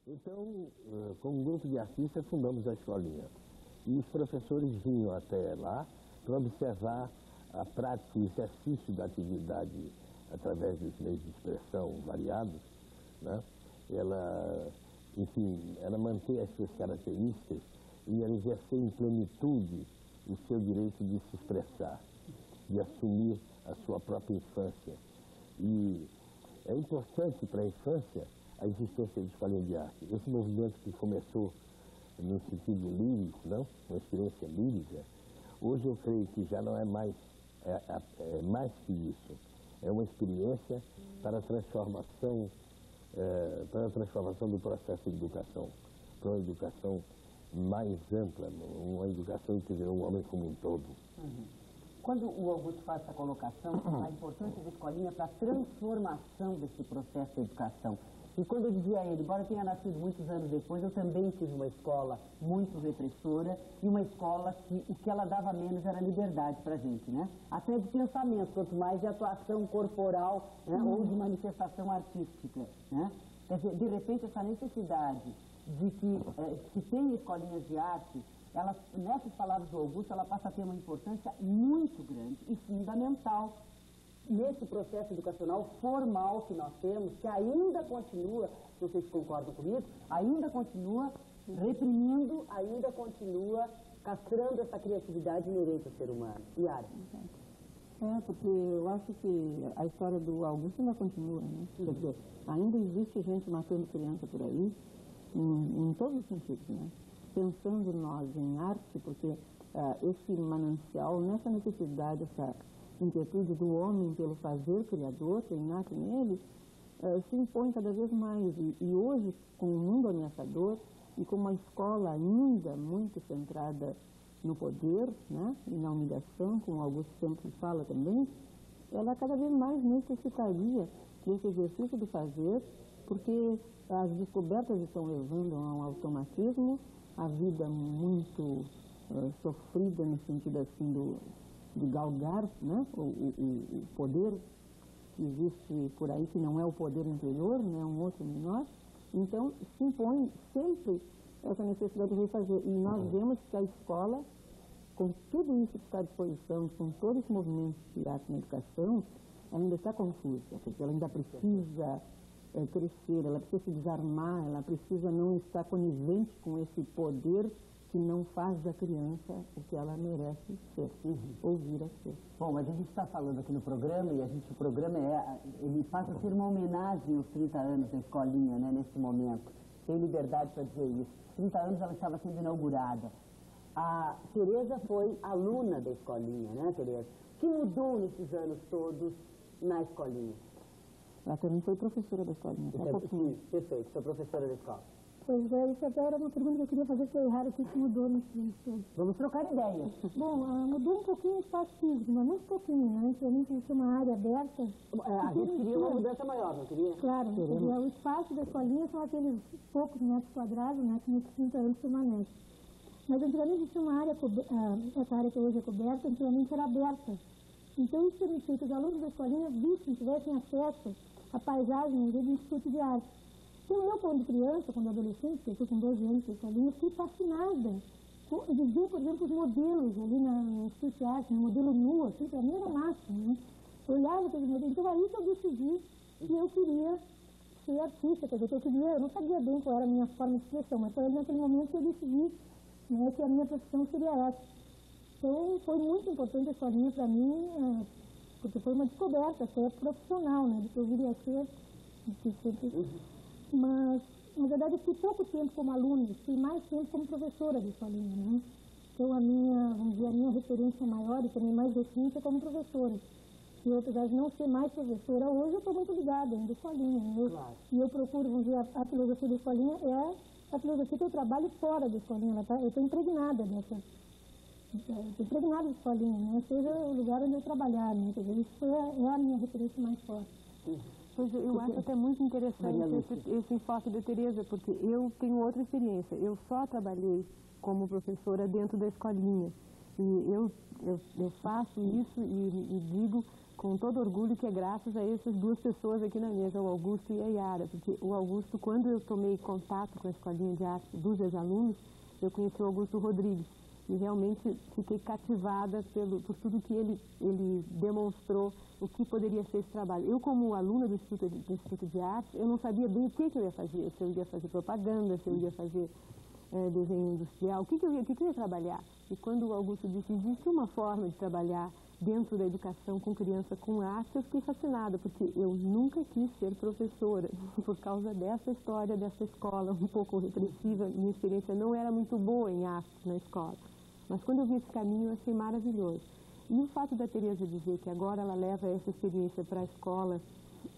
Então, como grupo de artistas, fundamos a escolinha. E os professores vinham até lá para observar a prática e o exercício da atividade através dos meios de expressão variados, né? Ela, enfim, ela mantém as suas características e ela exercer em plenitude o seu direito de se expressar, de assumir a sua própria infância. E é importante para a infância a existência de escolinha de arte. Esse movimento que começou no sentido lírico, não? Uma experiência lírica, hoje eu creio que já não é mais, mais que isso. É uma experiência para a transformação do processo de educação, para uma educação mais ampla, uma educação que vê o homem como um todo. Quando o Augusto faz essa colocação, a importância da escolinha para a transformação desse processo de educação. E quando eu dizia a ele, embora tenha nascido muitos anos depois, eu também tive uma escola muito repressora e uma escola que o que ela dava menos era liberdade para a gente, né? Até de pensamento, quanto mais de atuação corporal, né? Ou de manifestação artística, né? Quer dizer, de repente, essa necessidade de que se tenha escolinhas de arte, ela, nessas palavras do Augusto, ela passa a ter uma importância muito grande e fundamental nesse processo educacional formal que nós temos, que ainda continua, se vocês concordam comigo, ainda continua reprimindo, ainda continua castrando essa criatividade inerente ao ser humano. Yara? Porque eu acho que a história do Augusto ainda continua, né? Quer dizer, ainda existe gente matando criança por aí, em todos os sentidos, né? Pensando nós em arte, porque esse manancial, nessa necessidade, essa inquietude do homem pelo fazer criador, tem nato nele, se impõe cada vez mais. E hoje, com o mundo ameaçador e com uma escola ainda muito centrada no poder, né, e na humilhação, como o Augusto sempre fala também, ela cada vez mais necessitaria desse exercício do fazer, porque as descobertas estão levando a um automatismo, a vida muito sofrida no sentido assim de galgar, né, o poder que existe por aí, que não é o poder interior, né, um outro menor. Então, se impõe sempre essa necessidade de refazer. E nós vemos que a escola, com tudo isso que está à disposição, com todo esse movimento de arte na educação, ela ainda está confusa, porque ela ainda precisa crescer, ela precisa se desarmar, ela precisa não estar conivente com esse poder que não faz da criança o que ela merece ser, ou vir a ser. Bom, mas a gente está falando aqui no programa, e o programa ele passa a ser uma homenagem aos 30 anos da escolinha, né, nesse momento. Tem liberdade para dizer isso. 30 anos ela estava sendo inaugurada. A Tereza foi aluna da escolinha, né, Tereza? O que mudou nesses anos todos na escolinha? Ela também foi professora da escolinha. Sim, perfeito, foi professora da escola. Pois é, isso até era uma pergunta que eu queria fazer para o Errado, o que mudou nesse tempo. Vamos trocar ideia. Bom, mudou um pouquinho o espaço físico, mas muito pouquinho, né? Antigamente existia uma área aberta. A gente queria uma mudança maior, não queria? Claro, o espaço da escolinha são aqueles poucos metros quadrados, né? Que nos 30 anos permanece. Mas antigamente existia uma área, essa área que hoje é coberta, antigamente era aberta. Então isso permitia que os alunos da escolinha vissem, tivessem acesso à paisagem do Instituto de Arte. Então, eu, quando criança, quando adolescente, eu fui com 12 anos na escolinha, fiquei fascinada de ver, por exemplo, os modelos ali no Instituto de Arte, no modelo nu, assim, para mim era máximo, né? Eu olhava aqueles modelos, então aí que eu decidi que eu queria ser artista, quer dizer, que eu não sabia bem qual era a minha forma de expressão, mas foi ali naquele momento que eu decidi, né, que a minha profissão seria essa. Então, foi muito importante a escolinha para mim, porque foi uma descoberta, até profissional, né, do que eu viria a ser, Mas, na verdade, eu fiquei pouco tempo como aluna, fiquei mais tempo como professora de escolinha, né? Então, a minha referência maior e também mais recente é como professora. E eu, apesar de não ser mais professora, hoje eu estou muito ligada ainda à escolinha. Claro. E eu procuro, vamos dizer, a filosofia da escolinha é a filosofia que eu trabalho fora da escolinha. Eu estou impregnada dessa. Estou impregnada de escolinha, né? Seja o lugar onde eu trabalhar, né? Quer dizer, isso é a minha referência mais forte. Pois eu acho até muito interessante esse enfoque da Tereza, porque eu tenho outra experiência. Eu só trabalhei como professora dentro da escolinha. E eu faço isso e digo com todo orgulho que é graças a essas duas pessoas aqui na mesa, o Augusto e a Yara, porque o Augusto, quando eu tomei contato com a Escolinha de Arte dos ex-alunos, eu conheci o Augusto Rodrigues e realmente fiquei cativada por tudo que ele demonstrou, o que poderia ser esse trabalho. Eu, como aluna do Instituto de Arte, eu não sabia bem o que eu ia fazer, se eu ia fazer propaganda, se eu ia fazer desenho industrial, o que eu ia trabalhar. E quando o Augusto disse, existe uma forma de trabalhar dentro da educação com criança com arte, eu fiquei fascinada, porque eu nunca quis ser professora, por causa dessa história, dessa escola um pouco repressiva. Minha experiência não era muito boa em arte na escola, mas quando eu vi esse caminho, eu achei maravilhoso. E o fato da Tereza dizer que agora ela leva essa experiência para a escola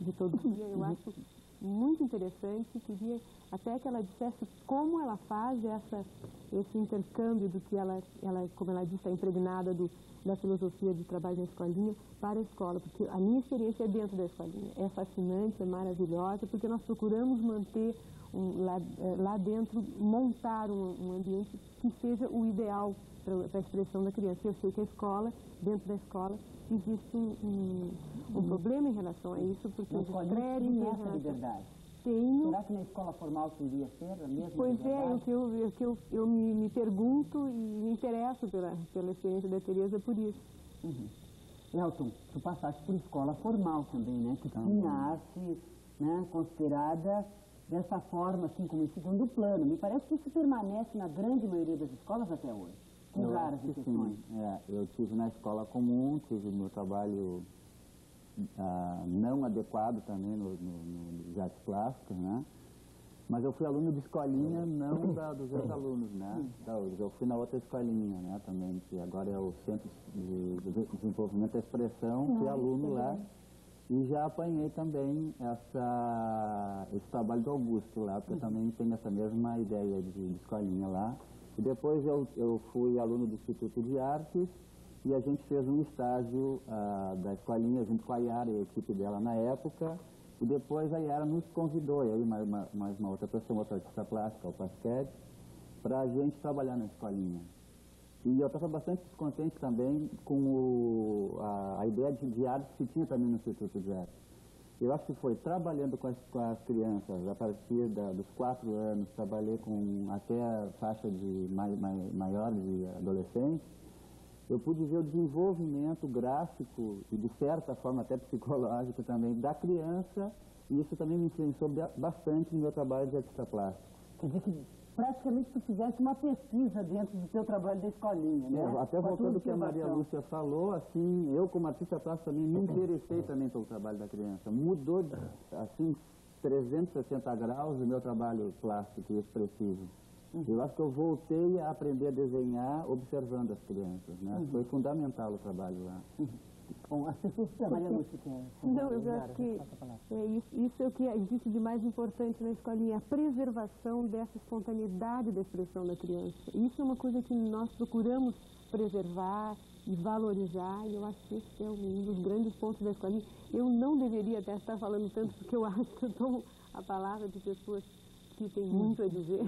de todo dia, eu acho muito interessante. Queria até que ela dissesse como ela faz esse intercâmbio do que ela, como ela disse, está impregnada da filosofia de trabalho na escolinha para a escola, porque a minha experiência é dentro da escolinha. É fascinante, é maravilhosa, porque nós procuramos manter lá dentro, montar um ambiente que seja o ideal para a expressão da criança. Eu sei que a escola, dentro da escola, existe um problema em relação a isso, porque os créditos tem essa liberdade. Tenho. Será que na escola formal poderia ser a mesma Pois liberdade? o que eu me pergunto e me interesso pela experiência da Tereza por isso. Elton, tu passaste por escola formal também, né? Que tinha arte, né, considerada dessa forma, assim, como em segundo plano. Me parece que isso permanece na grande maioria das escolas até hoje, com raras exceções. Eu tive na escola comum, tive meu trabalho não adequado também nos artes plásticas, né? Mas eu fui aluno de escolinha, não dos ex-alunos, né? Eu fui na outra escolinha, né, também, que agora é o Centro de Desenvolvimento da Expressão, fui aluno lá. E já apanhei também esse trabalho do Augusto lá, porque eu também tenho essa mesma ideia de escolinha lá. E depois eu fui aluno do Instituto de Artes e a gente fez um estágio da escolinha junto com a Yara e a equipe dela na época. E depois a Yara nos convidou, eu e mais uma outra pessoa, uma outra artista plástica, o Pasquete, para a gente trabalhar na escolinha. E eu estava bastante descontente também com a ideia de arte que tinha também no Instituto de Arte. Eu acho que foi trabalhando com as crianças a partir dos 4 anos, trabalhei até a faixa de maior de adolescente, eu pude ver o desenvolvimento gráfico e, de certa forma, até psicológico também, da criança, e isso também me influenciou bastante no meu trabalho de artista plástico. Quer dizer que praticamente tu fizeste uma pesquisa dentro do teu trabalho da escolinha, né? Até voltando ao que a Maria Lúcia falou, assim, eu como artista plástico também me interessei também pelo trabalho da criança. Mudou, assim, 360 graus o meu trabalho plástico e expressivo. Eu acho que eu voltei a aprender a desenhar observando as crianças, né? Foi fundamental o trabalho lá. Bom, as pessoas que Maria Lúcia quer. Não, eu acho que isso é o que existe de mais importante na escolinha, a preservação dessa espontaneidade da expressão da criança. Isso é uma coisa que nós procuramos preservar e valorizar, e eu acho que esse é um dos grandes pontos da escolinha. Eu não deveria até estar falando tanto, porque eu acho que eu tomo a palavra de pessoas que têm muito a dizer.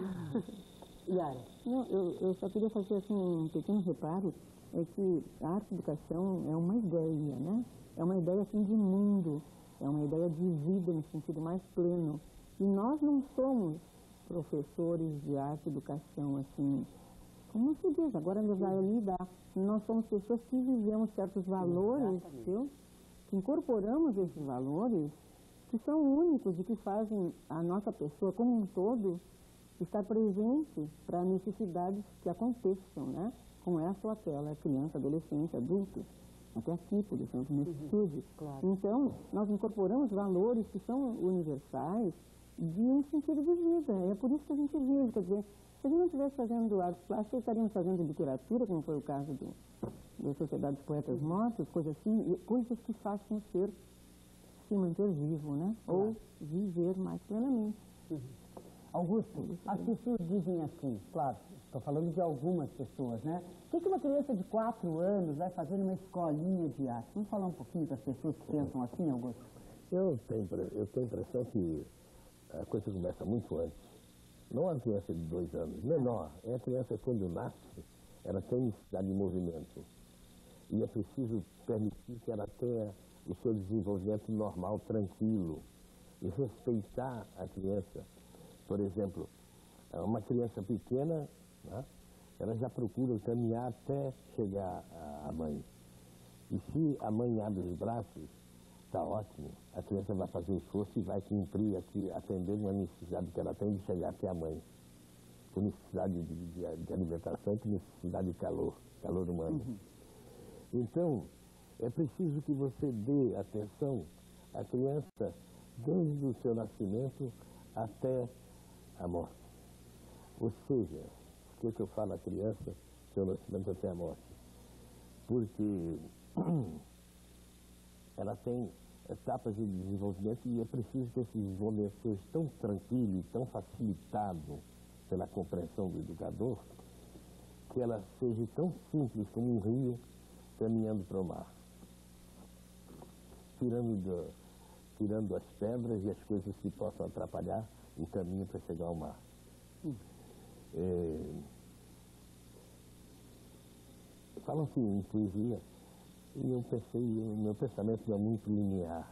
Yara? Não, eu só queria fazer assim, um pequeno reparo, é que a arte-educação é uma ideia, né? É uma ideia assim de mundo, é uma ideia de vida no sentido mais pleno. E nós não somos professores de arte-educação, assim, como se diz, agora nos vai lidar. Nós somos pessoas que vivemos certos valores, viu? Que incorporamos esses valores, que são únicos e que fazem a nossa pessoa como um todo estar presente para necessidades que aconteçam, né? Como essa ou aquela, criança, adolescente, adulto, até aqui, por exemplo, nesse estúdio. Claro. Então, nós incorporamos valores que são universais de um sentido de vida. É por isso que a gente vive. Quer dizer, se a gente não estivesse fazendo artes plásticas, estaríamos fazendo literatura, como foi o caso da Sociedade dos Poetas Mortos, coisas assim, coisas que façam o ser se manter vivo, né? Ou viver mais plenamente. Augusto, as pessoas dizem assim, claro, estou falando de algumas pessoas, né? O que uma criança de 4 anos vai fazer numa escolinha de arte? Vamos falar um pouquinho das pessoas que pensam assim, Augusto? Eu tenho a impressão que a coisa começa muito antes. Não a criança de 2 anos, menor. É a criança quando nasce, ela tem necessidade de movimento. E é preciso permitir que ela tenha o seu desenvolvimento normal, tranquilo, e respeitar a criança. Por exemplo, uma criança pequena, né, ela já procura caminhar até chegar à mãe. E se a mãe abre os braços, está ótimo, a criança vai fazer o esforço e vai cumprir aqui, atender uma necessidade que ela tem de chegar até a mãe. Por necessidade de alimentação e por necessidade de calor humano. Então, é preciso que você dê atenção à criança desde o seu nascimento até a morte. Ou seja, por que eu falo à criança, seu nascimento até a morte? Porque ela tem etapas de desenvolvimento e é preciso que esse desenvolvimento seja tão tranquilo e tão facilitado pela compreensão do educador, que ela seja tão simples como um rio caminhando para o mar, tirando as pedras e as coisas que possam atrapalhar o caminho para chegar ao mar. Falam assim em poesia, e eu pensei, meu pensamento não é muito linear.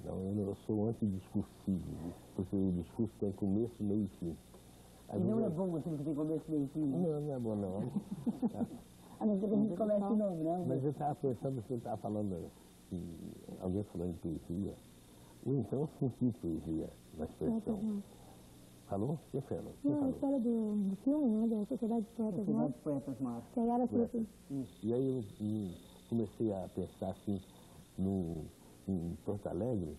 Não, eu sou antidiscursivo, porque o discurso tem começo, meio e fim. E não é bom você que tem começo, meio e fim? Não é bom, não. A não ser que a gente comece de novo, não? Mas eu estava pensando, você estava falando, alguém falando de poesia, ou então eu senti poesia na expressão. Falou? Quem falou? Não, a história do filme, né, da Sociedade de Poetas Mortos. Poetas Mortos. Pegaram assim. E aí eu comecei a pensar assim, em Porto Alegre,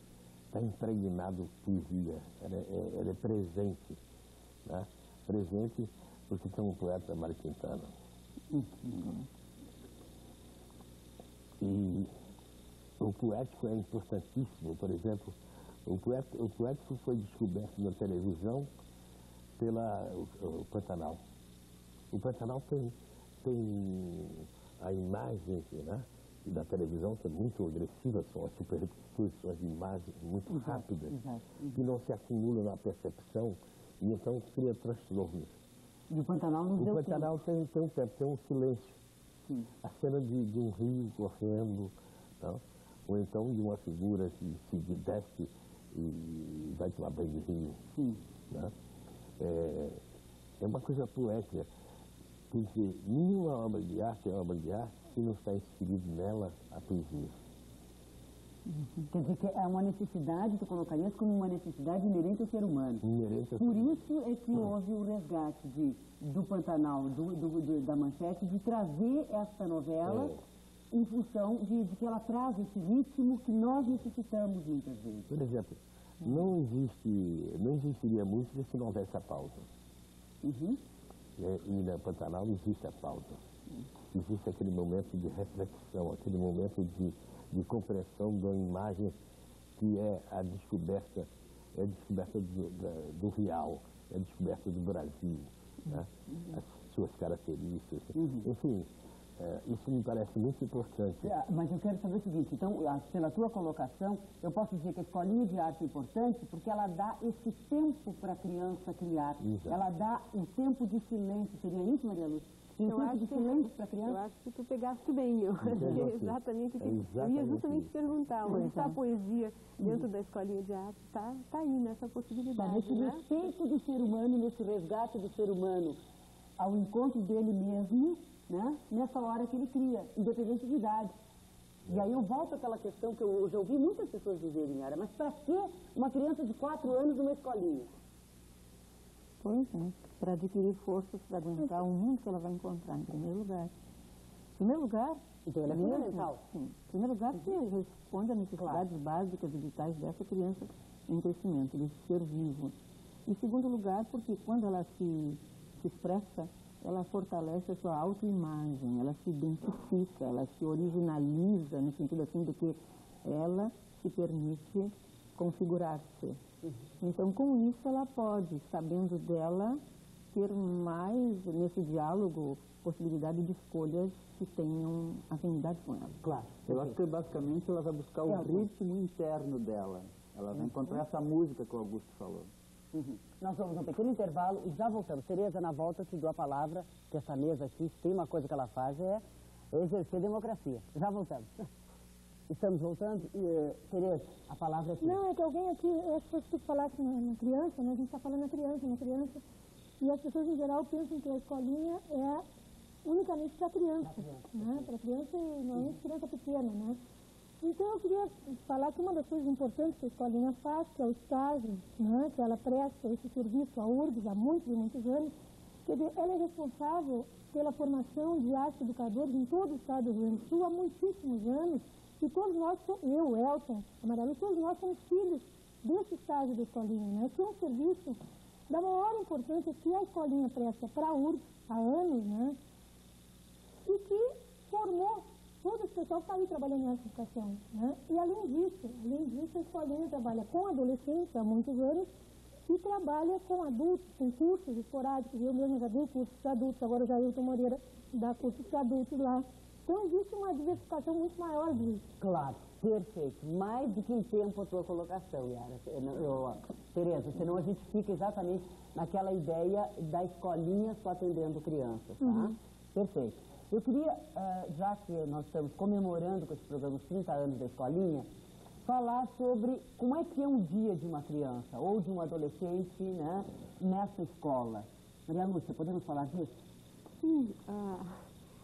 está impregnado poesia, ela é presente, né? Presente porque tem um poeta, Mário Quintana. E o poético é importantíssimo. Por exemplo, o poético foi descoberto na televisão o Pantanal. O Pantanal tem a imagem, né, da televisão, que é muito agressiva, são as superposições de imagens muito rápidas, que não se acumulam na percepção e então cria transtornos. E o Pantanal não deu tempo. O Pantanal tem um tempo, tem um silêncio. Sim. A cena de um rio correndo, não? Ou então de uma figura que se desce e vai tomar banho de rio. Sim. Né? É uma coisa poética, porque nenhuma obra de arte é obra de arte se não está inserido nela a poesia. Quer dizer que é uma necessidade, tu colocarias como uma necessidade inerente ao ser humano. Por isso é que houve o resgate do Pantanal, da Manchete, de trazer esta novela em função de que ela traz esse ritmo que nós necessitamos muitas vezes. Por exemplo, não existiria música se não houvesse a pauta. E na Pantanal existe a pauta. Existe aquele momento de reflexão, aquele momento de compreensão da imagem que é a descoberta do real, é a descoberta do Brasil, né? As suas características. Enfim, isso me parece muito importante. Mas eu quero saber o seguinte, então, pela tua colocação, eu posso dizer que a escolinha de arte é importante porque ela dá esse tempo para a criança criar. Exato. Ela dá o tempo de silêncio. Seria isso, Maria Lúcia? Eu acho que tu pegaste bem, eu acho que é exatamente o que eu ia justamente perguntar, onde está a poesia dentro da escolinha de arte? Está aí nessa possibilidade, nesse respeito do ser humano, nesse resgate do ser humano ao encontro dele mesmo, né? Nessa hora que ele cria, independente de idade. E aí eu volto àquela questão que eu já ouvi muitas pessoas dizerem, Yara, mas para que uma criança de 4 anos numa escolinha? Pois é, para adquirir forças para aguentar o mundo que ela vai encontrar, em primeiro lugar. Em primeiro lugar, então ela é fundamental. Sim. Em primeiro lugar, porque responde às necessidades básicas e vitais dessa criança em crescimento, desse ser vivo. Em segundo lugar, porque quando ela se expressa, ela fortalece a sua autoimagem, ela se identifica, ela se originaliza, no sentido assim de que ela se permite configurar-se. Então, com isso, ela pode, sabendo dela, ter mais, nesse diálogo, possibilidade de escolhas que tenham afinidade com ela. Claro. Eu acho que, basicamente, ela vai buscar o ritmo interno dela. Ela vai encontrar essa música que o Augusto falou. Nós vamos um pequeno intervalo e já voltamos. Tereza, na volta eu te dou a palavra, que essa mesa aqui, se tem uma coisa que ela faz, é exercer democracia. Já voltamos. Estamos voltando. Tereza, a palavra é tua. Não, é que alguém aqui, eu acho que se tu falasse na criança, né? A gente está falando na criança, e as pessoas em geral pensam que a escolinha é unicamente para criança, né? Para criança e normalmente criança pequena, né? Então eu queria falar que uma das coisas importantes que a escolinha faz, que é o estágio, né? Que ela presta esse serviço à URGS há muitos e muitos anos, quer dizer, ela é responsável pela formação de arte educadores em todo o estado do Rio Grande do Sul há muitíssimos anos, e todos nós, eu, Elton, a Maria Lúcia, todos nós somos filhos desse estágio da escolinha, né? Que é um serviço da maior importância que a escolinha presta para a URGS há anos, né? E que formou todo esse pessoal que está aí trabalhando nessa educação, né? E além disso, a escolinha trabalha com adolescentes há muitos anos e trabalha com adultos, com cursos esporádicos. Eu mesmo já dei cursos para adultos, agora o Jailton Moreira dá cursos para adultos lá. Então existe uma diversificação muito maior disso. Claro, perfeito. Mais do que um tempo a tua colocação, Yara. Tereza, senão a gente fica exatamente naquela ideia da escolinha só atendendo crianças, tá? Perfeito. Eu queria, já que nós estamos comemorando com esse programa os 30 anos da escolinha, falar sobre como é que é um dia de uma criança ou de um adolescente, né, nessa escola. Maria Lúcia, podemos falar disso? Sim,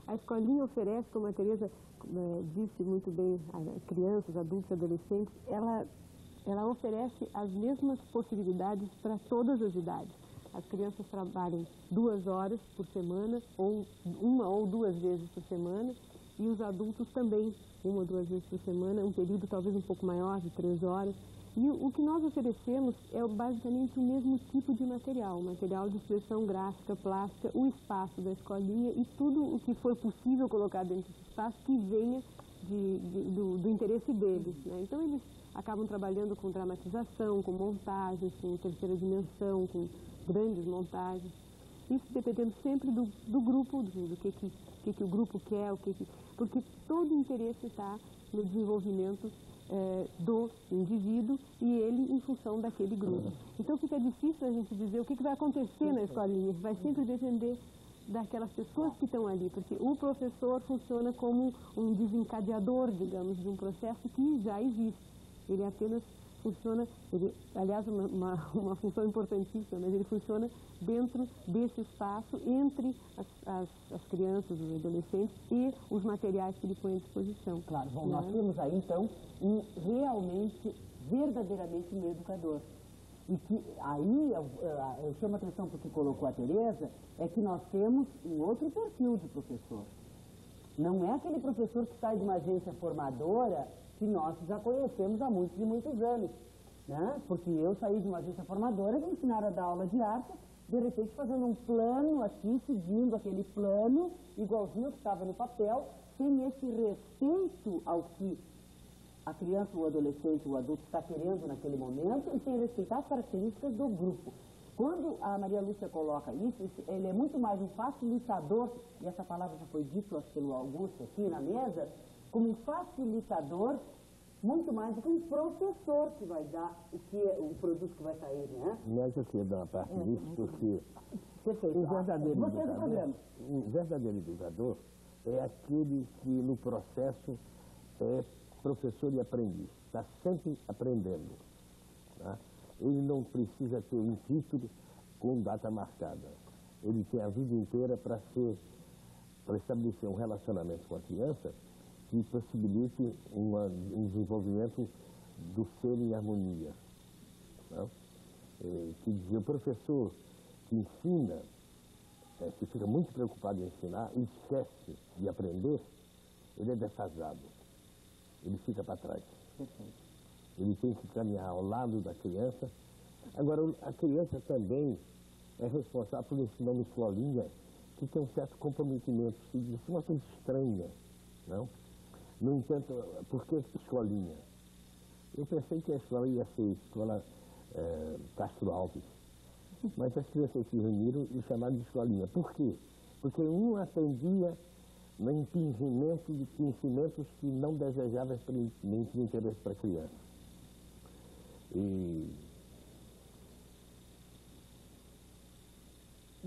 a escolinha oferece, como a Tereza disse muito bem, a crianças, adultos, adolescentes, ela oferece as mesmas possibilidades para todas as idades. As crianças trabalham 2 horas por semana, ou 1 ou 2 vezes por semana, e os adultos também, 1 ou 2 vezes por semana, um período talvez um pouco maior, de 3 horas. E o que nós oferecemos é basicamente o mesmo tipo de material de expressão gráfica, plástica, o espaço da escolinha e tudo o que for possível colocar dentro desse espaço que venha do interesse deles, né? Então eles acabam trabalhando com dramatização, com montagens, com terceira dimensão, com grandes montagens. Isso dependendo sempre do grupo, do que o grupo quer, porque todo o interesse está no desenvolvimento do indivíduo e ele em função daquele grupo. Então fica difícil a gente dizer o que vai acontecer na escolinha, vai sempre depender daquelas pessoas que estão ali, porque o professor funciona como um desencadeador, digamos, de um processo que já existe. Ele apenas funciona, aliás, uma função importantíssima, mas ele funciona dentro desse espaço entre as crianças, os adolescentes e os materiais que ele põe à disposição. Claro, bom, nós temos aí então um realmente, verdadeiramente um educador. E que aí eu chamo a atenção para o que colocou a Tereza, é que nós temos um outro perfil de professor. Não é aquele professor que sai de uma agência formadora que nós já conhecemos há muitos e muitos anos, né? Porque eu saí de uma agência formadora e me ensinaram a dar aula de arte, de repente fazendo um plano aqui, seguindo aquele plano, igualzinho que estava no papel, sem esse respeito ao que a criança, o adolescente, o adulto está querendo naquele momento e sem respeitar as características do grupo. Quando a Maria Lúcia coloca isso, ele é muito mais um facilitador, e essa palavra já foi dita pelo Augusto aqui na mesa, como um facilitador, muito mais do que um professor que vai dar o produto que vai sair, né? Mas eu queria dar uma parte disso, porque perfeito. Um verdadeiro educador é aquele que no processo é professor e aprendiz, está sempre aprendendo, tá? Ele não precisa ter um título com data marcada. Ele tem a vida inteira para estabelecer um relacionamento com a criança que possibilite um desenvolvimento do ser em harmonia. Não? Que dizer, o professor que ensina, que fica muito preocupado em ensinar e esquece de aprender, ele é defasado. Ele fica para trás. Ele tem que caminhar ao lado da criança. Agora, a criança também é responsável por ensinar uma escolinha que tem um certo comprometimento. Se diz uma coisa estranha, não? No entanto, por que escolinha? Eu pensei que a escola ia ser escola Castro Alves. Mas as crianças se reuniram e chamaram de escolinha. Por quê? Porque um atendia no impingimento de conhecimentos que não desejáveis nem de interesse para a criança.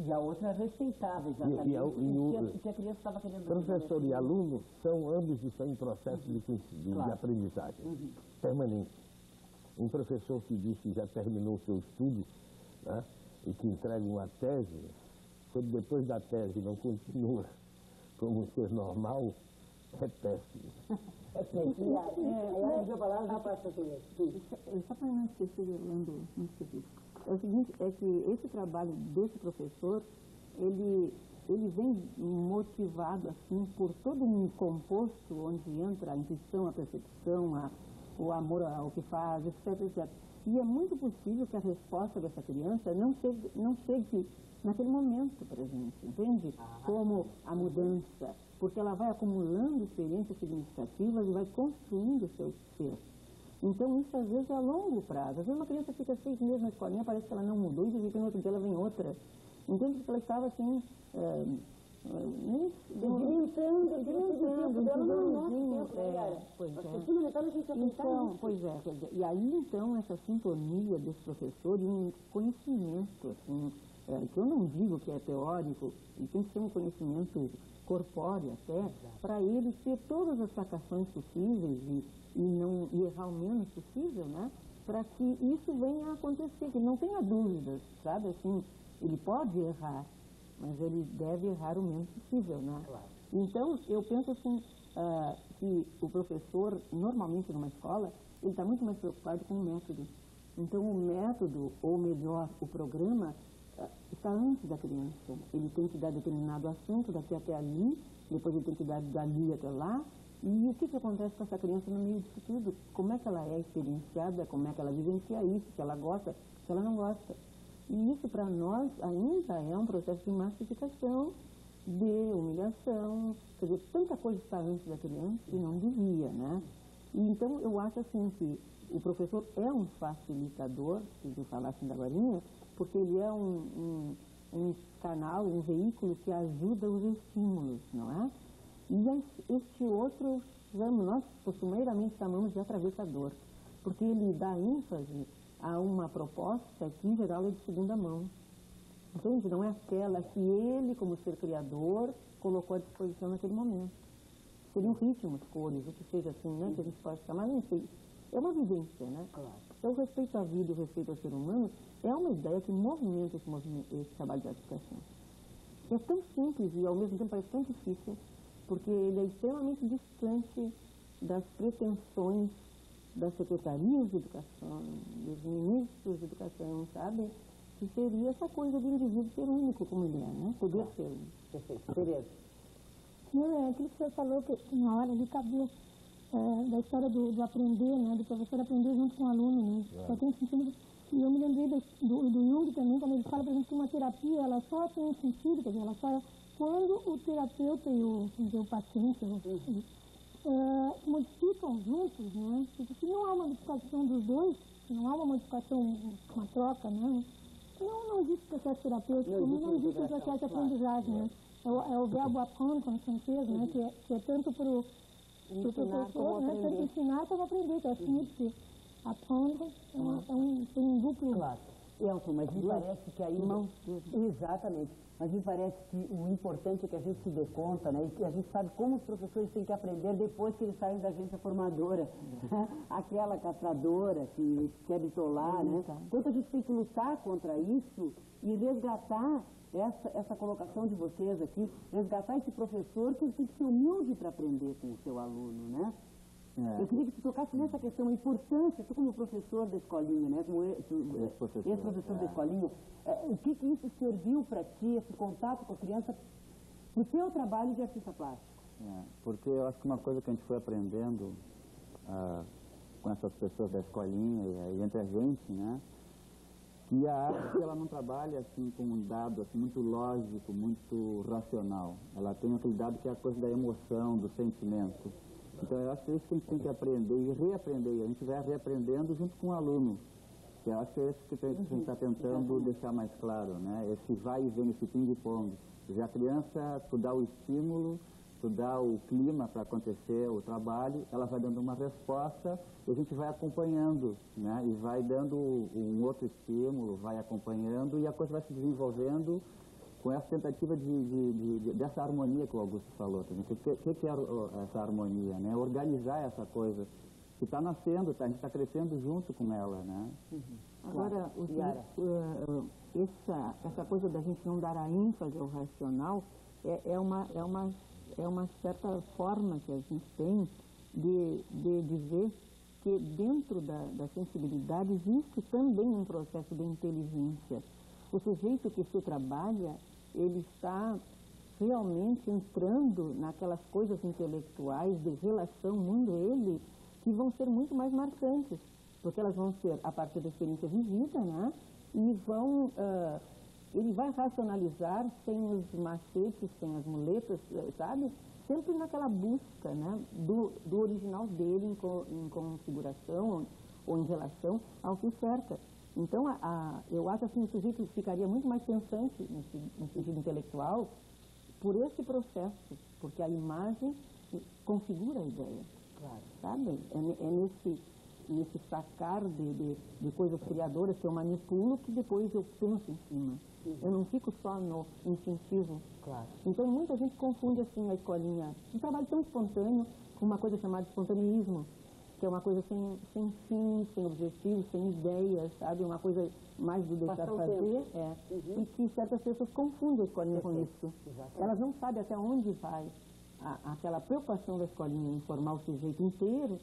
E a outra é respeitável, exatamente. O que a criança estava querendo dizer. Professor e aluno ambos estão em processo de aprendizagem permanente. Um professor que diz que já terminou o seu estudo, né, e que entrega uma tese, quando depois da tese não continua como um ser normal, é péssimo. Só para não esquecer, Orlando, é o seguinte, é que esse trabalho desse professor, ele vem motivado, assim, por todo um composto onde entra a intuição, a percepção, o amor ao que faz, etc, etc. E é muito possível que a resposta dessa criança não chegue naquele momento presente, entende? Como a mudança, porque ela vai acumulando experiências significativas e vai construindo o seu ser. Então, isso às vezes é a longo prazo. Às vezes uma criança fica 6 meses na escolinha, parece que ela não mudou, e de repente no outro dia ela vem outra. Entende? Porque ela estava assim, e aí então essa sintonia desse professor e um conhecimento, assim, que eu não digo que é teórico, e tem que ser um conhecimento corpóreo até, para ele ter todas as sacações possíveis e errar o menos possível, né? Para que isso venha a acontecer, que não tenha dúvidas, sabe? Assim, ele pode errar, mas ele deve errar o menos possível, né? Claro. Então, eu penso assim, que o professor, normalmente numa escola, ele está muito mais preocupado com o método. Então, o método, ou melhor, o programa, está antes da criança. Ele tem que dar determinado assunto daqui até ali, depois ele tem que dar dali até lá. E o que acontece com essa criança no meio disso tudo? Como é que ela é experienciada, como é que ela vivencia isso, se ela gosta, se ela não gosta. E isso para nós ainda é um processo de massificação, de humilhação, quer dizer, tanta coisa está antes da criança e não devia, né? E então eu acho assim que o professor é um facilitador, se eu falasse da varinha, porque ele é um canal, um veículo que ajuda os estímulos, não é? E este outro, nós costumeiramente chamamos de atravessador, porque ele dá ênfase a uma proposta que, em geral, é de segunda mão. Entende? Não é aquela que ele, como ser criador, colocou à disposição naquele momento. Seriam ritmos, cores, o que seja assim, né? Que a gente pode chamar, não sei. É uma vivência, né? Claro. Então, o respeito à vida e o respeito ao ser humano é uma ideia que movimenta esse trabalho de educação. É tão simples e, ao mesmo tempo, parece tão difícil, porque ele é extremamente distante das pretensões das secretarias de educação, dos ministros de educação, sabe? Que seria essa coisa do indivíduo ser único como ele é, né? Poder ser único. Perfeito. Tereza. Não, é aquilo que você falou, que na hora de caber da história do aprender, né? Do professor aprender junto com o aluno, né? Só tem sentido. E eu me lembrei do Jung também, quando ele fala, por exemplo, que uma terapia, ela só tem sentido, quer dizer, ela só quando o terapeuta e o paciente se modificam juntos, né? Porque se não há uma modificação dos dois, se não há uma modificação, uma troca, né? Não existe processo terapêutico, não existe processo de aprendizagem, né? É o verbo apprendre, como francês, né? Que é tanto para o professor, né? Tanto ensinar como aprender, que é assim, porque aprendre tem um duplo. Claro. Elton, mas me parece que aí... Exatamente. Mas me parece que o importante é que a gente se dê conta, né? E que a gente sabe como os professores têm que aprender depois que eles saem da agência formadora. Aquela castradora que quer bitolar, né? Quanto a gente tem que lutar contra isso e resgatar essa colocação de vocês aqui, resgatar esse professor que tem que ser humilde para aprender com o seu aluno, né? Eu queria que tu tocasse nessa questão, a importância, tu como professor da escolinha, né? Como ex-professor da escolinha, o que isso serviu para ti, esse contato com a criança, no teu trabalho de artista plástico? Porque eu acho que uma coisa que a gente foi aprendendo com essas pessoas da escolinha e entre a gente, né? Que a arte, ela não trabalha assim com um dado assim, muito lógico, muito racional. Ela tem aquele dado que é a coisa da emoção, do sentimento. Então, eu acho que é isso que a gente tem que aprender e reaprender. E a gente vai reaprendendo junto com o aluno. Que eu acho que é isso que a gente está tentando deixar mais claro, né? Esse vai e vem, esse ping-pong. A criança, tu dá o estímulo, tu dá o clima para acontecer o trabalho, ela vai dando uma resposta e a gente vai acompanhando, né? E vai dando um outro estímulo, vai acompanhando e a coisa vai se desenvolvendo com essa tentativa dessa harmonia que o Augusto falou também. O que é essa harmonia, né? Organizar essa coisa que está nascendo, a gente está crescendo junto com ela, né? Agora, essa coisa da gente não dar a ênfase ao racional é uma certa forma que a gente tem de dizer que dentro da sensibilidade existe também um processo de inteligência. O sujeito que se trabalha, ele está realmente entrando naquelas coisas intelectuais de relação mundo-ele que vão ser muito mais marcantes, porque elas vão ser a partir da experiência vivida, né? E ele vai racionalizar sem os macetes, sem as muletas, sabe? Sempre naquela busca, né, do original dele em configuração ou em relação ao que cerca. Então, eu acho assim, o sujeito ficaria muito mais pensante no sentido intelectual por esse processo, porque a imagem configura a ideia, claro, sabe? É nesse sacar de coisas criadoras que eu manipulo que depois eu penso em cima. Eu não fico só no instintivo. Claro. Então, muita gente confunde assim a escolinha, um trabalho tão espontâneo, com uma coisa chamada espontaneísmo, que é uma coisa sem fim, sem objetivo, sem ideias, sabe? Uma coisa mais do deixar fazer, e que certas pessoas confundem a escolinha com isso. Exatamente. Elas não sabem até onde vai aquela preocupação da escolinha em formar o sujeito inteiro,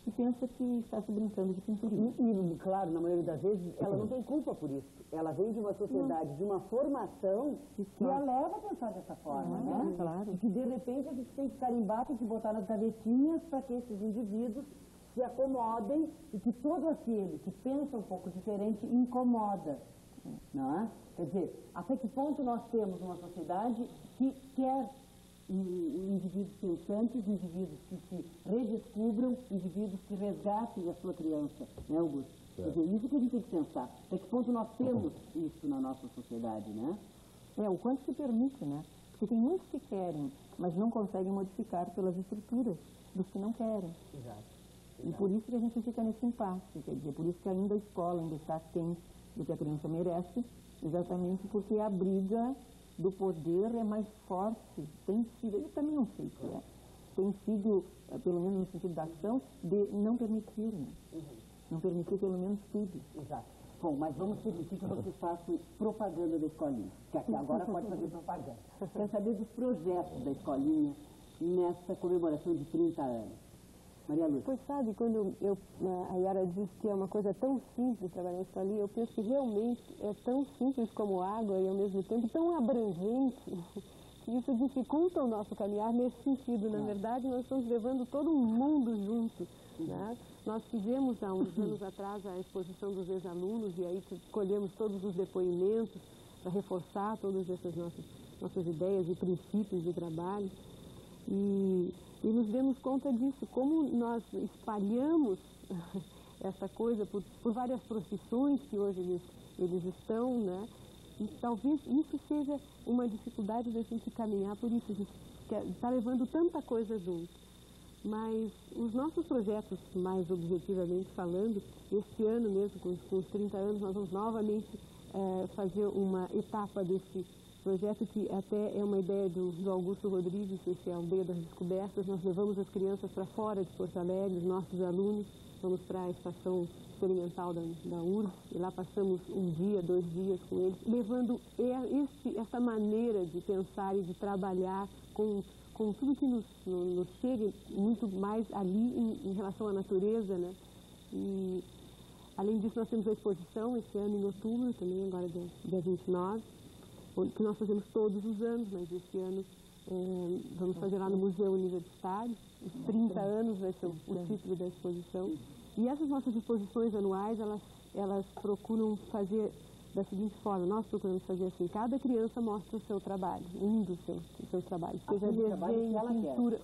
e pensa que está se brincando de pinturinha. E, claro, na maioria das vezes, ela não tem culpa por isso. Ela vem de uma sociedade, de uma formação que a leva a pensar dessa forma, né? Claro. E que, de repente, a gente tem que carimbar, tem que botar nas gavetinhas para que esses indivíduos se acomodem e que todo aquele que pensa um pouco diferente incomoda, não é? Quer dizer, até que ponto nós temos uma sociedade que quer indivíduos pensantes, indivíduos que se redescubram, indivíduos que resgatem a sua criança, né, Augusto? Quer dizer, isso que a gente tem que pensar. Até que ponto nós temos isso na nossa sociedade, né? O quanto se permite, né? Porque tem muitos que querem, mas não conseguem modificar pelas estruturas dos que não querem. Exato. E por isso que a gente fica nesse impasse, quer dizer, por isso que ainda a escola ainda está aquém do que a criança merece, exatamente porque a briga do poder é mais forte, tem sido, eu também não sei o que tem sido, pelo menos no sentido da ação, de não permitir, né? Não permitir pelo menos tudo. Exato. Bom, mas vamos permitir que você faça propaganda da escolinha, que aqui agora pode fazer propaganda. Quero saber dos projetos da escolinha nessa comemoração de 30 anos. Maria Lúcia. Pois sabe, quando a Yara disse que é uma coisa tão simples trabalhar na escolinha, eu penso que realmente é tão simples como água e ao mesmo tempo tão abrangente que isso dificulta o nosso caminhar nesse sentido. Na verdade, nós estamos levando todo mundo junto, né? Nós fizemos há uns anos atrás a exposição dos ex-alunos e aí colhemos todos os depoimentos para reforçar todas essas nossas ideias e princípios de trabalho. E nos demos conta disso, como nós espalhamos essa coisa por várias profissões que hoje eles estão, né? E talvez isso seja uma dificuldade da gente caminhar por isso, a gente está levando tanta coisa junto. Mas os nossos projetos, mais objetivamente falando, este ano mesmo, com os 30 anos, nós vamos novamente fazer uma etapa desse projeto que até é uma ideia do Augusto Rodrigues, esse é a Aldeia das Descobertas. Nós levamos as crianças para fora de Porto Alegre, os nossos alunos, vamos para a estação experimental da URSS, e lá passamos um dia, 2 dias com eles, levando essa maneira de pensar e de trabalhar com tudo que nos chega, muito mais ali em relação à natureza, né? E, além disso, nós temos a exposição esse ano em outubro, também agora dia 29, que nós fazemos todos os anos, mas esse ano vamos fazer lá no Museu Universitário. Os 30 anos vai ser o título da exposição. E essas nossas exposições anuais, elas procuram fazer da seguinte forma: nós procuramos fazer assim, cada criança mostra o seu trabalho, um dos seus trabalhos, seja desenho, pintura.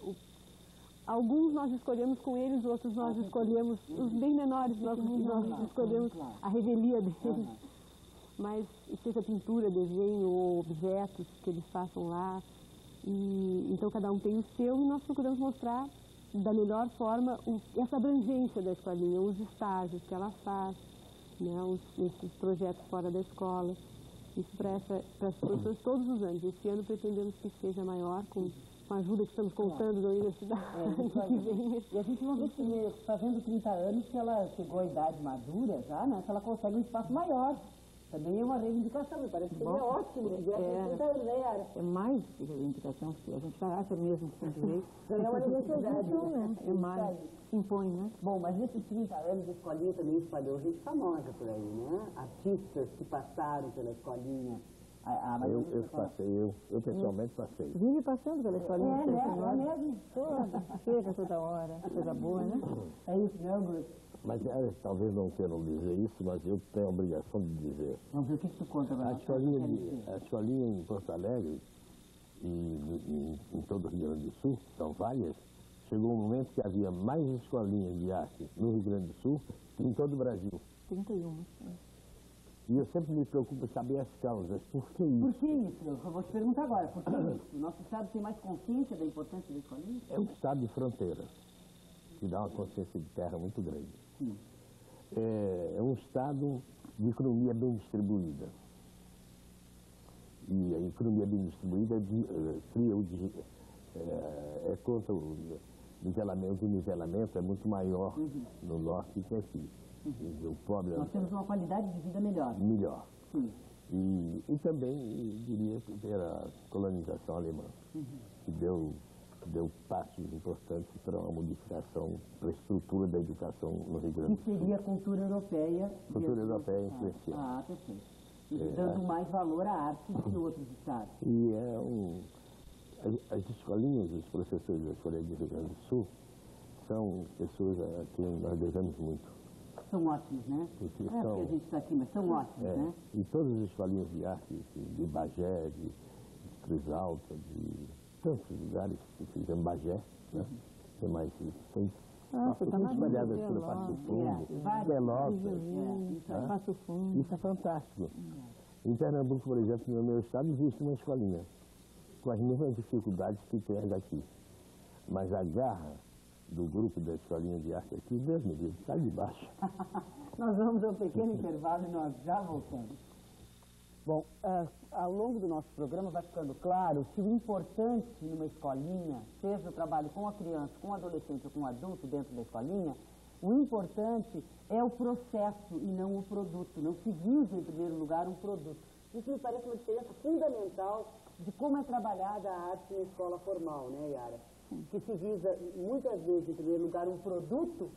Alguns nós escolhemos com eles, outros nós escolhemos, os bem menores nós escolhemos a revelia deles. Mas seja pintura, desenho ou objetos que eles façam lá. E, então cada um tem o seu e nós procuramos mostrar da melhor forma essa abrangência da escolinha, os estágios que ela faz, né, esses projetos fora da escola. Isso para as professores todos os anos. Esse ano pretendemos que seja maior, com a ajuda que estamos contando da universidade. Que vem. E a gente não vê que, fazendo 30 anos, que ela chegou à idade madura já, né? Que ela consegue um espaço maior. Também é uma reivindicação, me parece que seria ótimo que viesse 30 anos, né, Yara? É mais que reivindicação, porque a gente acha mesmo que tem direito. É uma necessidade, né? É mais, impõe, né? Bom, mas nesses 30 anos a escolinha também espalhou gente famosa por aí, né? Artistas que passaram pela escolinha. Eu pessoalmente passei. Vive passando pela escolinha. É mesmo? Chega toda hora, coisa boa, né? É isso, né, Augusto? Mas talvez não queiram dizer isso, mas eu tenho a obrigação de dizer. Vamos ver o que tu conta agora. A escolinha em Porto Alegre e em todo o Rio Grande do Sul, são várias, chegou um momento que havia mais escolinhas de arte no Rio Grande do Sul que em todo o Brasil. 31. E eu sempre me preocupo em saber as causas. Por que isso? Por que isso? Eu vou te perguntar agora. Por que isso? O nosso Estado tem mais consciência da importância da escolinha? É um estado de fronteira, que dá uma consciência de terra muito grande. Sim. É um estado de economia bem distribuída. E a economia bem distribuída cria é contra o nivelamento. O nivelamento é muito maior no norte que aqui. O pobre Nós temos uma qualidade de vida melhor. melhor. Sim. E também, diria, pela colonização alemã, que deu passos importantes para uma modificação da estrutura da educação no Rio Grande do Que Sul. seria a cultura europeia. Cultura europeia influenciada. Ah, perfeito. E dando mais valor à arte do que outros estados. E as escolinhas, os professores da Escola do Rio Grande do Sul, são pessoas a quem nós devemos muito. São ótimos, né? Porque Não é são- porque a gente está aqui, mas são ótimos, né? E todas as escolinhas de arte, de Bagé, de Cruz Alta, de tantos lugares que fizemos Bagé, né? Tem mais tem Nossa, tá na espalhadas Bahia, pelo Passo Fundo, várias. Pelotas. Passo Fundo. Isso é fantástico. Em Pernambuco, por exemplo, no meu estado, existe uma escolinha, com as mesmas dificuldades que tem as daqui. Mas a garra do grupo da escolinha de arte aqui, Deus me livre, está de baixo. Nós vamos a um pequeno intervalo e nós já voltamos. Bom, ao longo do nosso programa vai ficando claro que o importante numa escolinha, seja o trabalho com a criança, com o adolescente ou com o adulto dentro da escolinha, o importante é o processo e não o produto. Não se visa, em primeiro lugar, um produto. Isso me parece uma diferença fundamental de como é trabalhada a arte na escola formal, né, Yara? Que se visa, muitas vezes, em primeiro lugar, um produto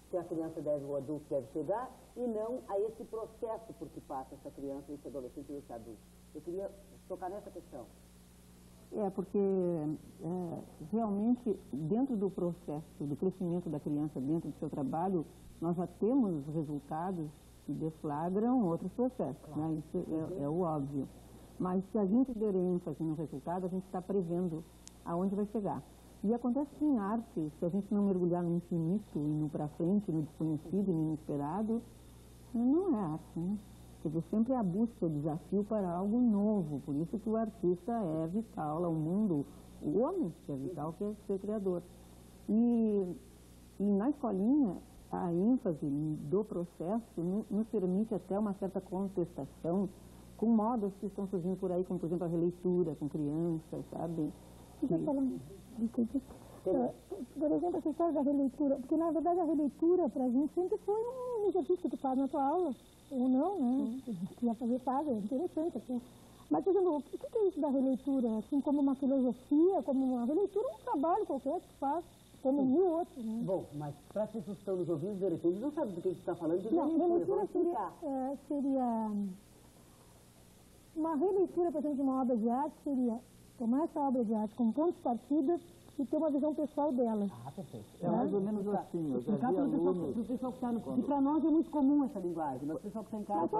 que a criança deve, o adulto deve chegar, e não a esse processo por que passa essa criança, esse adolescente e esse adulto. Eu queria tocar nessa questão. Porque realmente, dentro do processo do crescimento da criança, dentro do seu trabalho, nós já temos resultados que deflagram outros processos, né? Isso é o óbvio. Mas se a gente der ênfase no resultado, a gente está prevendo aonde vai chegar. E acontece que em arte, se a gente não mergulhar no infinito, no para frente, no desconhecido, no inesperado, não é arte, né? Quer dizer, sempre é a busca, o desafio para algo novo. Por isso que o artista é vital ao mundo, o homem que é vital, que é ser criador. E na escolinha, a ênfase do processo nos permite até uma certa contestação com modas que estão surgindo por aí, como, por exemplo, a releitura com crianças, sabe? Por exemplo, essa história da releitura, porque na verdade a releitura para a gente sempre foi um exercício que tu faz na tua aula, ou não, né? Se ia fazer, faz, é interessante até. Mas, por exemplo, o que é isso da releitura? Assim como uma filosofia, como uma releitura, um trabalho qualquer que tu faz, como mil outros, né? Bom, mas para as pessoas que estão nos ouvindo, de repente, não sabem do que a gente está falando de Não, releitura. releitura seria uma releitura, por exemplo, de uma obra de arte, seria tomar essa obra de arte como ponto de partida e ter uma visão pessoal dela. Ah, perfeito. É mais ou menos assim. Eu já Explicar vi para o alunos... pessoal que está no... E para nós é muito comum essa linguagem, mas o pessoal que está em casa... Mas só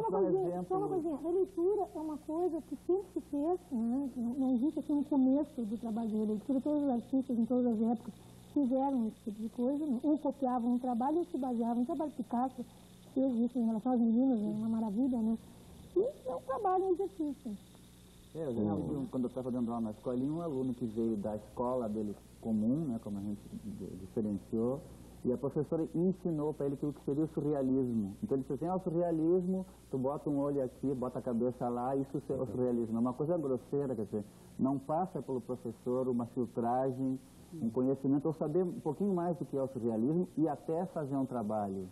uma coisinha, releitura é uma coisa que sempre se fez, né? Não existe assim um começo do trabalho de releitura, todos os artistas em todas as épocas fizeram esse tipo de coisa, né? Um copiava um trabalho e se baseava no trabalho. Picasso fez isso em relação às meninas, é uma maravilha, né? E é um trabalho, um exercício. Eu já vi, quando eu estava dando aula na escolinha, um aluno que veio da escola dele comum, né, como a gente diferenciou, E a professora ensinou para ele aquilo que seria o surrealismo. Então ele disse assim, o surrealismo, tu bota um olho aqui, bota a cabeça lá, isso é o surrealismo. É uma coisa grosseira, quer dizer, não passa pelo professor uma filtragem, um conhecimento, ou saber um pouquinho mais do que é o surrealismo e até fazer um trabalho,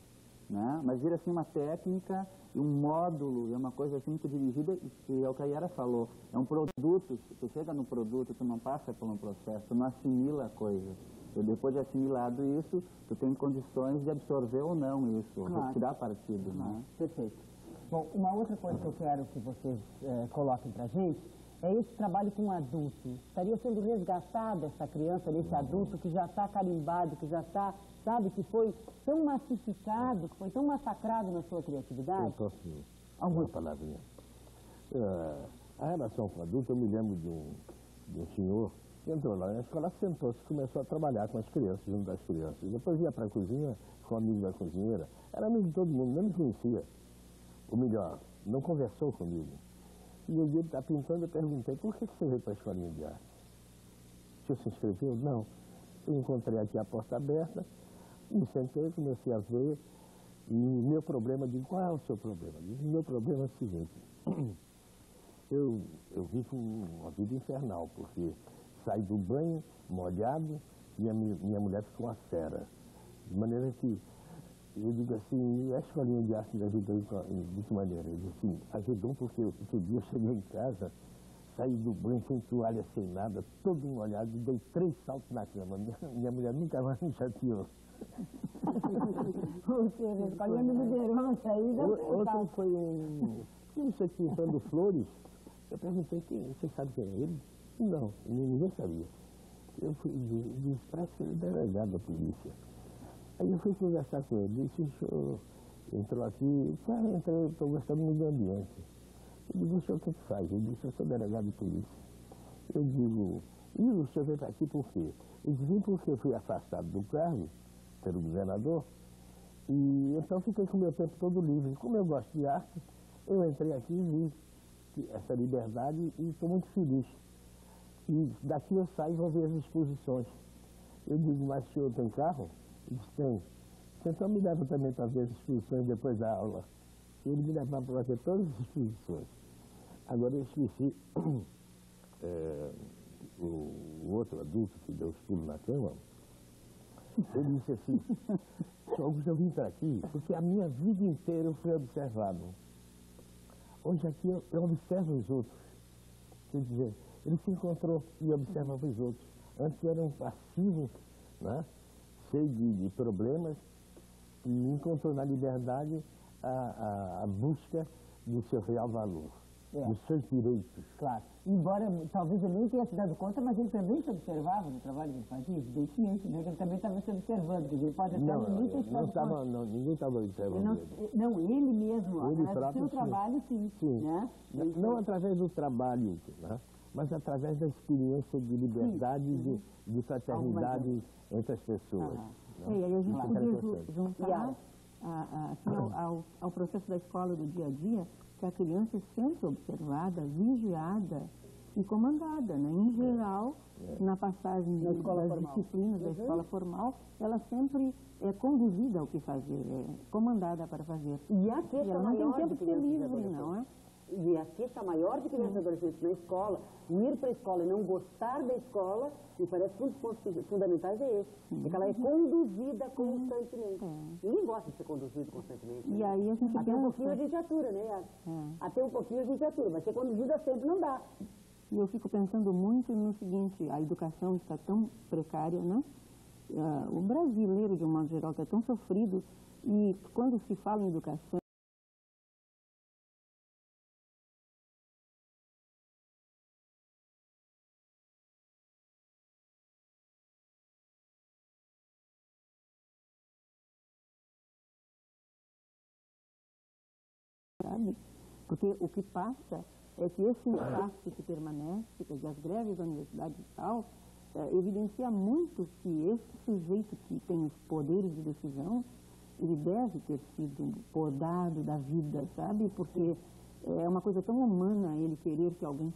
né? Mas vira assim uma técnica, um módulo, é uma coisa assim muito dirigida, e é o que a Yara falou, é um produto, tu chega no produto, tu não passa por um processo, tu não assimila a coisa. E depois de assimilado isso, tu tem condições de absorver ou não isso, retirar partido, né? Perfeito. Bom, uma outra coisa que eu quero que vocês coloquem pra gente é esse trabalho com adulto. Estaria sendo resgatada essa criança nesse adulto que já está carimbado, que já está, sabe, que foi tão massificado, que foi tão massacrado na sua criatividade? Eu posso, alguma palavrinha. A relação com o adulto, eu me lembro de um senhor que entrou lá na escola, sentou-se e começou a trabalhar com as crianças, junto das crianças. Depois ia para a cozinha, com o amigo da cozinheira. Era amigo de todo mundo, não me conhecia. Ou melhor, não conversou comigo. E um dia ele está pintando, eu perguntei, por que você veio para a escolinha de arte? Você se inscreveu? Não. Eu encontrei aqui a porta aberta, me sentei, comecei a ver, e meu problema, digo, qual é o seu problema? Digo, meu problema é o seguinte, eu vivo uma vida infernal, porque saio do banho, molhado, e a minha mulher fica uma fera. De maneira que, eu digo assim, a escolinha de arte me ajudou de que maneira? Eu digo assim, ajudou porque outro dia eu cheguei em casa, saí do banho sem toalha, sem nada, todo molhado, e dei 3 saltos na cama. Minha mulher nunca mais me chateou. Porque a escolinha me liderou, aí já outro foi um sei pintando flores. Eu perguntei, você sabe quem é ele? Não, ninguém sabia. Eu disse, parece que ele é delegado da polícia. Aí eu fui conversar com ele, disse, o senhor entrou aqui, entrei, estou gostando muito do ambiente. Eu digo, o senhor o que faz? Ele disse, eu sou delegado de polícia. Eu digo, e o senhor veio para aqui por quê? Eu disse, vim porque eu fui afastado do cargo pelo governador, e então fiquei com o meu tempo todo livre. Como eu gosto de arte, eu entrei aqui e vi essa liberdade e estou muito feliz. E daqui eu saio e vou ver as exposições. Eu digo, mas o senhor tem carro? Ele disse, tem. Então me leva também para ver as exposições depois da aula. Ele me levava para ver todas as exposições. Agora eu esqueci o outro adulto que deu os pulos na cama. Ele disse assim, Augusto, eu vim para aqui porque a minha vida inteira eu fui observado. Hoje aqui eu observo os outros. Quer dizer, ele se encontrou e observava os outros. Antes era um passivo, né, cheio de problemas, e encontrou na liberdade a busca do seu real valor, dos seus direitos. Claro. Embora talvez ele nem tenha se dado conta, mas ele também se observava no trabalho que ele fazia, evidentemente, né? Ele também estava se observando, quer dizer, ele pode até nem ter se dado conta. Ninguém estava observando ele. Não, ele mesmo, Ele através do próprio, seu trabalho, sim. Né? Não através do trabalho, né, mas através da experiência de liberdade, de fraternidade entre as pessoas. Né? E aí a gente podia juntar assim, ao processo da escola do dia a dia, que a criança é sempre observada, vigiada e comandada, né? Em geral, na passagem das disciplinas da escola formal, ela sempre é conduzida ao que fazer, é comandada para fazer. E aqui ela não tem tempo de ser livre, não é? E aqui está maior de crianças e adolescentes na escola. Ir para a escola e não gostar da escola, me parece que um dos pontos fundamentais é esse. É que ela é conduzida constantemente. Ninguém gosta de ser conduzido constantemente. E aí a gente até um pouquinho a gente atura, né? Até um pouquinho a gente atura, mas ser conduzida sempre não dá. E eu fico pensando muito no seguinte, a educação está tão precária, né? O brasileiro, de um modo geral, está tão sofrido, e quando se fala em educação, porque o que passa é que esse impasse que permanece, quer dizer, as greves da universidade e tal, evidencia muito que esse sujeito que tem os poderes de decisão, ele deve ter sido podado da vida, sabe? Porque é uma coisa tão humana ele querer que alguém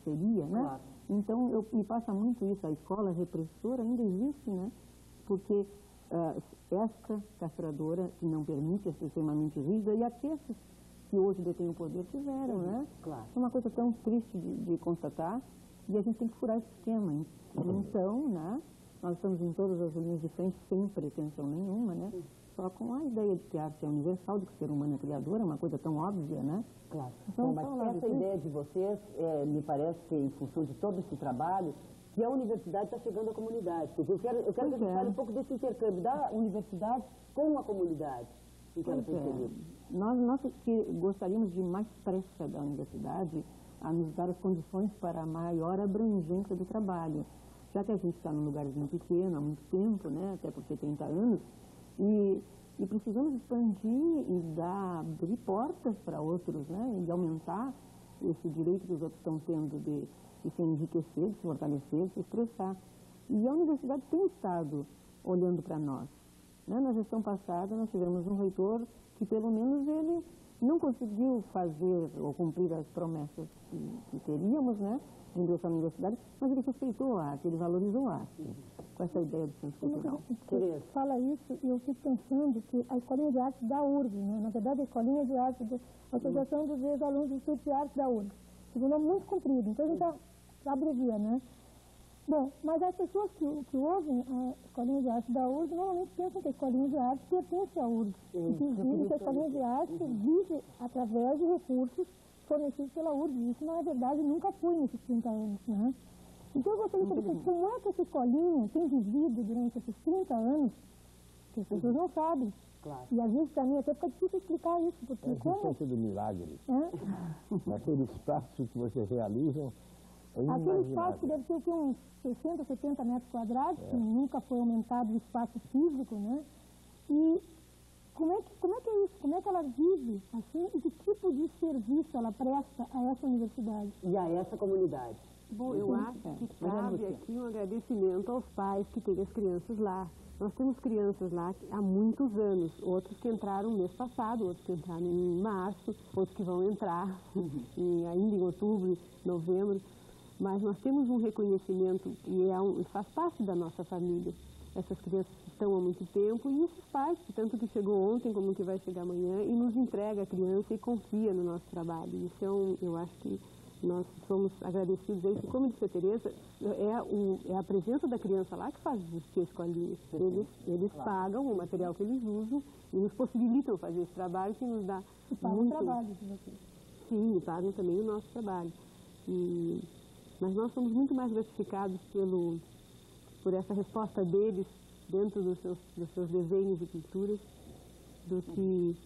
seria, né? Claro. Então, me passa muito isso, a escola repressora ainda existe, né? Porque esta castradora que não permite ser extremamente rígida e aqueles que hoje detêm o poder tiveram, né? Claro. É uma coisa tão triste de constatar e a gente tem que furar esse esquema. Então, né, nós estamos em todas as linhas de frente sem pretensão nenhuma, né? Só com a ideia de que a arte é universal, de que o ser humano é criador, é uma coisa tão óbvia, né? Claro. Então, Mas essa ideia de vocês, me parece que em função de todo esse trabalho, que a universidade está chegando à comunidade. Quer dizer, eu quero que a gente fale um pouco desse intercâmbio da universidade com a comunidade em que ela está inserida. Nós que gostaríamos de mais pressa da universidade a nos dar as condições para a maior abrangência do trabalho. Já que a gente está num lugarzinho pequeno há muito tempo, né, até por 70 anos, e precisamos expandir e abrir portas para outros, né, e aumentar esse direito que os outros estão tendo de se enriquecer, de se fortalecer, de se expressar. E a universidade tem estado olhando para nós. Né? Na gestão passada, nós tivemos um reitor que, pelo menos, ele não conseguiu fazer ou cumprir as promessas que teríamos, né, de ingressar na universidade, mas ele respeitou a arte, ele valorizou a arte, com essa ideia do centro cultural. Você fala isso e eu fico pensando que a Escolinha de Arte da URGS, né, na verdade a Escolinha de Arte da Associação dos Ex-Alunos do Instituto de Arte da URGS, que é um nome muito comprido, então a gente abrevia, né? Bom, mas as pessoas que ouvem a Escolinha de Arte da URGS normalmente pensam que a Escolinha de Arte pertence à URGS, e que dizem que a Escolinha de Arte vive através de recursos fornecidos pela URGS. Isso, na verdade, nunca foi nesses 30 anos, né? Então, eu gostaria de saber como é que essa escolinha tem vivido durante esses 30 anos, que as pessoas não sabem. Claro. E às vezes, para mim, até fica difícil explicar isso, porque É como... existência do milagre. É? Naquele espaço que vocês realizam, é Aquele espaço que inimaginável. deve ter o quê, uns 60, 70 metros quadrados, que nunca foi aumentado o espaço físico, né? E como é que é isso? Como é que ela vive assim? E que tipo de serviço ela presta a essa universidade? E a essa comunidade. Bom, eu acho que cabe aqui um agradecimento aos pais que têm as crianças lá. Nós temos crianças lá há muitos anos, outros que entraram no mês passado, outros que entraram em março, outros que vão entrar ainda em outubro, novembro. Mas nós temos um reconhecimento e faz parte da nossa família. Essas crianças estão há muito tempo e esses pais, tanto que chegou ontem como que vai chegar amanhã, e nos entrega a criança e confia no nosso trabalho. Então, eu acho que nós somos agradecidos a isso. Como disse a Tereza, é a presença da criança lá que faz existir a escolinha. Eles pagam o material que eles usam e nos possibilitam fazer esse trabalho que nos dá E pagam muito... o trabalho de vocês. Sim, e pagam também o nosso trabalho. Mas nós somos muito mais gratificados por essa resposta deles dentro dos seus desenhos e pinturas do que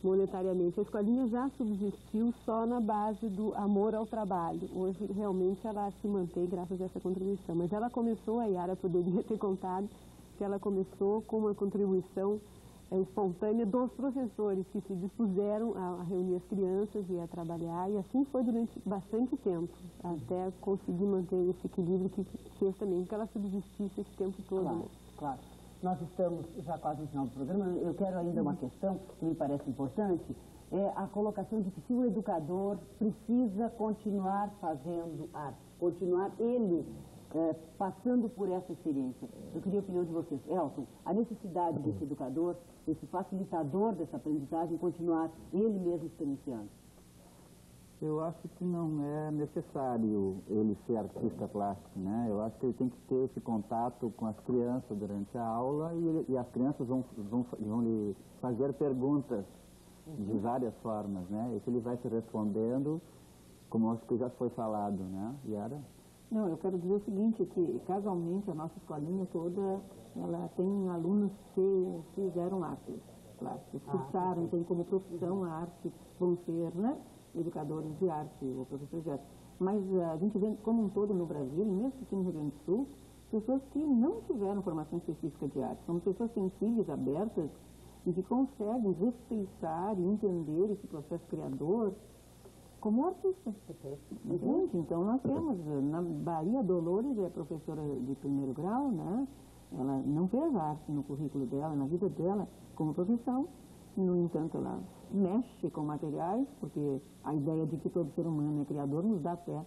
monetariamente. A escolinha já subsistiu só na base do amor ao trabalho. Hoje, realmente, ela se mantém graças a essa contribuição. Mas ela começou, a Yara poderia ter contado, que ela começou com uma contribuição espontânea dos professores que se dispuseram a reunir as crianças e a trabalhar, e assim foi durante bastante tempo, até conseguir manter esse equilíbrio que fez também que ela subsistisse esse tempo todo. Claro, né? claro. Nós estamos já quase no final do programa. Eu quero ainda uma questão que me parece importante, é a colocação de que se o educador precisa continuar fazendo arte, continuar ele passando por essa experiência. Eu queria a opinião de vocês. Elton, a necessidade desse educador, desse facilitador dessa aprendizagem, continuar ele mesmo experienciando. Eu acho que não é necessário ele ser artista plástico, né? Eu acho que ele tem que ter esse contato com as crianças durante a aula e as crianças vão lhe fazer perguntas de várias formas, né? E que ele vai se respondendo, como acho que já foi falado, né, Yara? Não, eu quero dizer o seguinte, que casualmente a nossa escolinha toda, ela tem alunos que fizeram arte plástica, cursaram, tem como profissão a arte, vão ser, né, educadores de arte ou professores de arte. Mas a gente vê como um todo no Brasil, mesmo aqui no Rio Grande do Sul, pessoas que não tiveram formação específica de arte, são pessoas sensíveis, abertas, e que conseguem respeitar e entender esse processo criador como artista. Gente, então nós temos, na Bahia, Dolores é professora de primeiro grau, né? Ela não fez arte no currículo dela, na vida dela, como profissão. No entanto, ela mexe com materiais, porque a ideia de que todo ser humano é criador nos dá até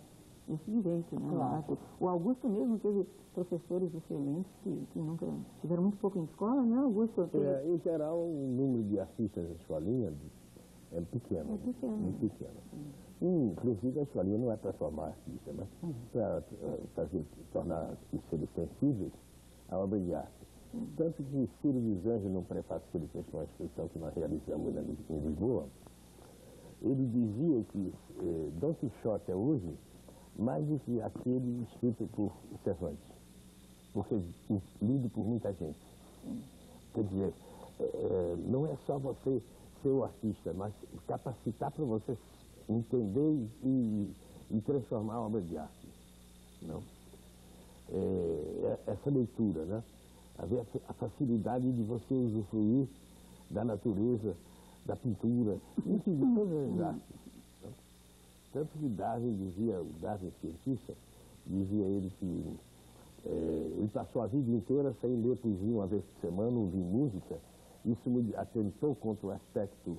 esse direito, né? Claro. Acho que o Augusto mesmo teve professores excelentes que nunca tiveram muito pouco em escola, né, Augusto? Em geral, o número de artistas da escolinha é pequeno. É pequeno. Muito pequeno. Inclusive, a escolinha não é para formar artistas, mas para tornar os seres sensíveis à obra de arte. Tanto que Ciro dos Anjos, no prefácio que ele fez com a exposição que nós realizamos em Lisboa, ele dizia que Dom Quixote é hoje mais do que aquele escrito por Cervantes, porque lido por muita gente. Quer dizer, não é só você ser o artista, mas capacitar para você entender e transformar a obra de arte. Não? Essa leitura, né? A facilidade de você usufruir da natureza, da pintura, enfim, de todas as artes. Não? Tanto que Darwin dizia, o Darwin cientista, dizia ele que ele passou a vida inteira sem ler poesia uma vez por semana, ouvir música. Isso me atentou contra o aspecto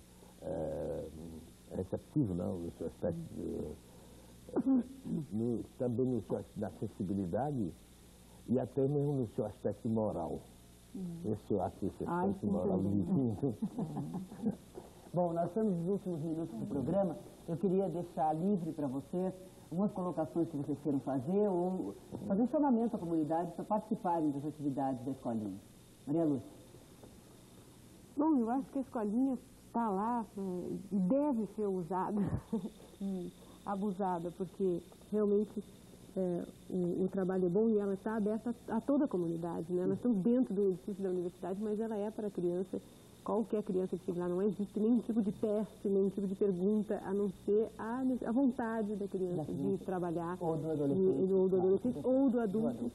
receptivo, não, no seu aspecto, também na sensibilidade e até mesmo no seu aspecto moral. Esse eu acho esse aspecto moral divino. Bom, nós estamos nos últimos minutos do programa. Eu queria deixar livre para vocês algumas colocações que vocês queiram fazer ou fazer um chamamento à comunidade para participarem das atividades da escolinha. Maria Lúcia. Bom, eu acho que a escolinha está lá e deve ser usada e abusada, porque realmente o trabalho é bom e ela está aberta a toda a comunidade, né? Nós estamos dentro do edifício da universidade, mas ela é para a criança, qualquer criança que chegue lá. Não existe nenhum tipo de teste, nenhum tipo de pergunta, a não ser a vontade da criança de trabalhar, ou do adolescente, ou do adulto,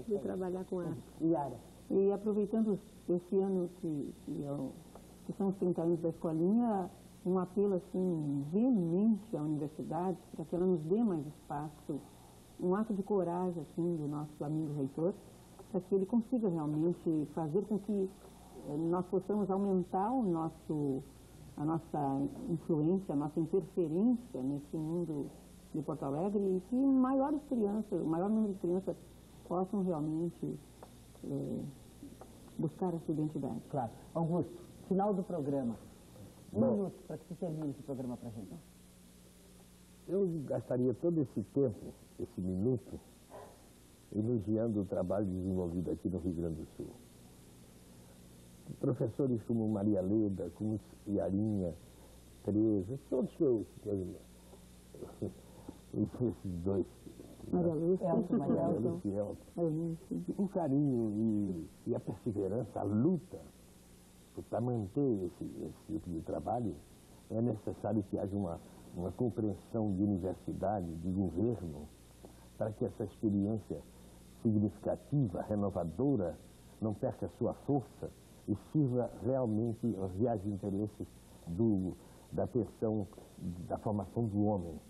de trabalhar com arte. Yara. E aproveitando esse ano que são os 30 anos da escolinha, um apelo assim veemente à universidade para que ela nos dê mais espaço, um ato de coragem assim do nosso amigo reitor, para que ele consiga realmente fazer com que nós possamos aumentar a nossa influência, a nossa interferência nesse mundo de Porto Alegre e que o maior número de crianças possam realmente buscar a sua identidade. Claro. Augusto, final do programa. Um minuto para que você termine esse programa para a gente. Eu gastaria todo esse tempo, esse minuto, elogiando o trabalho desenvolvido aqui no Rio Grande do Sul. Professores como Maria Leda, como Yarinha, Tereza, todos esses dois. Maria Lúcia, O carinho e a perseverança, a luta para manter esse tipo de trabalho, é necessário que haja uma compreensão de universidade, de governo, para que essa experiência significativa, renovadora, não perca sua força e sirva realmente aos reais interesses da atenção, da formação do homem.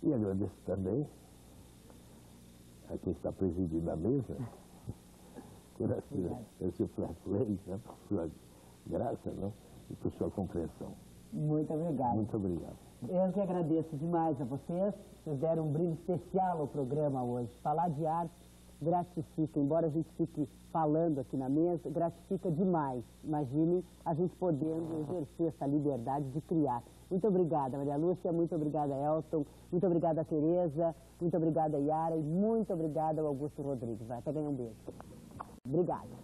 E agradeço também a quem está presidindo a mesa, pelo seu fair play, né, por sua graça, né, e por sua compreensão. Muito obrigado. Muito obrigado. Eu que agradeço demais a vocês. Vocês deram um brilho especial ao programa hoje. Falar de arte gratifica, embora a gente fique falando aqui na mesa, gratifica demais. Imagine a gente podendo exercer essa liberdade de criar. Muito obrigada, Maria Lúcia, muito obrigada, Elton, muito obrigada, Tereza, muito obrigada, Yara, e muito obrigada ao Augusto Rodrigues. Vai até ganhar um beijo. Obrigada.